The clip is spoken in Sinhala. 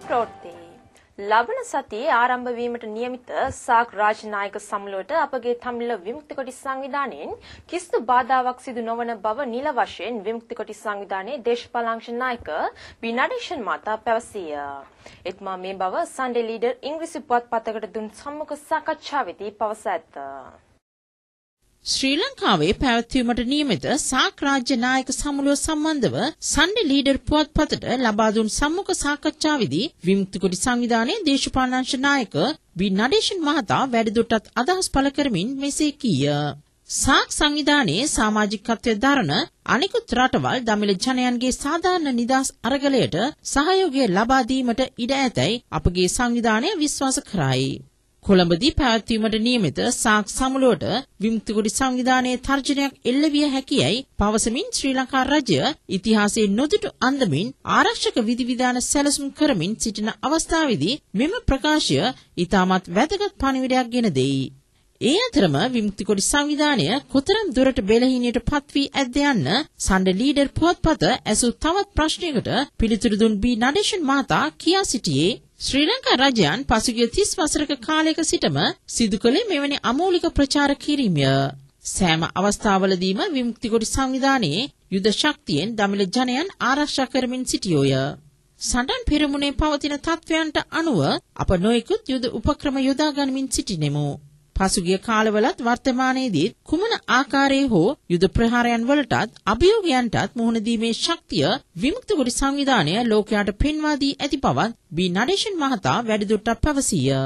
ප්‍රවෘත්ති ලබන සතියේ ආරම්භ වීමට නියමිත සාක් රාජනායක සමුළුවට අපගේ තමිළ විමුක්ති කොටි සංවිධානයෙන් කිසිදු බාධාවක් සිදු නොවන බව නිල වශයෙන් විමුක්ති කොටි සංවිධානයේ දේශපාලන අංශ නායක බී නඩේෂන් මහතා පැවසීය. එතුමා මේ බව සන්ඩේ ලීඩර් ඉංග්‍රීසි පුවත්පතකට දුන් සම්මුඛ සාකච්ඡාවේදී පවසා ඇත. ශ්‍රී ලංකාවේ පැවැත්වීමට නියමිත සාක් රාජ්‍ය නායක සමුළුව සම්බන්ධව සන්ඩේ ලීඩර් පුවත්පතට ලබා දුන් සම්මුඛ සාකච්ඡාවේදී විමුක්ති කොටි සංවිධානයේ දේශපාලන අංශ නායක බී නඩේෂන් මහතා වැඩිදුරටත් අදහස් පළ කරමින් මෙසේ කීය. සාක් සංවිධානයේ සමාජිකත්වයේ දරන අනිකුත් රටවල් දමිළ ජනයන්ගේ සාධාරණ නිදහස් අරගලයට සහයෝගය ලබා දීමට ඉඩ ඇතැයි අපගේ සංවිධානය විශ්වාස කරයි. කොළඹදී පැවැත්වීමට නියමිත සාක් සමුළුවට විමුක්ති කොටි සංවිධානයේ තර්ජනයක් එල්ල විය හැකියයි පවසමින් ශ්‍රී ලංකා රජය ඉතිහාසයේ නොදුටු අන්දමින් ආරක්ෂක විධිවිධාන සැලසුම් කරමින් සිටින අවස්ථාවේදී මෙම ප්‍රකාශය ඉතාමත් වැදගත් පණිවිඩයක් ගෙන දෙයි. ඒ අතරම විමුක්ති කොටි සංවිධානය කොතරම් දුරට බෙලහීනයට පත් වී ඇද්ද යන්න සන්ඩේ ලීඩර් පුවත්පත ඇසූ තවත් ප්‍රශ්නයකට පිළිතුරු දුන් බී නඩේෂන් මහතා කියා සිටියේ ශ්‍රී ලංකා රජයන් පසුගිය 30 වසරක කාලයක සිටම සිදු කළේ මෙවැනි අමූලික ප්‍රචාර කිරීමය. සෑම අවස්ථාවලදීම විමුක්ති කොටි සංවිධානයේ යුද ශක්තියෙන් දමිළ ජනයන් ආරක්ෂා කරමින් සිටියෝය. සඳන් පෙරමුණේ පවතින තත්ත්වයන්ට අනුව අප නොයෙකුත් යුද උපක්‍රම යොදා ගනිමින් සිටිනෙමු. පසුගිය කාලවලත් වර්තමානයේදී කුමන ආකාරයේ හෝ යුද ප්‍රහාරයන් වලටත් අභියෝගයන්ටත් මුහුණ දීමේ ශක්තිය විමුක්ති කොටි සංවිධානය ලෝකයට පෙන්වා දී ඇති බවත් බී නඩේෂන් මහතා වැඩිදුරටත් පැවසීය.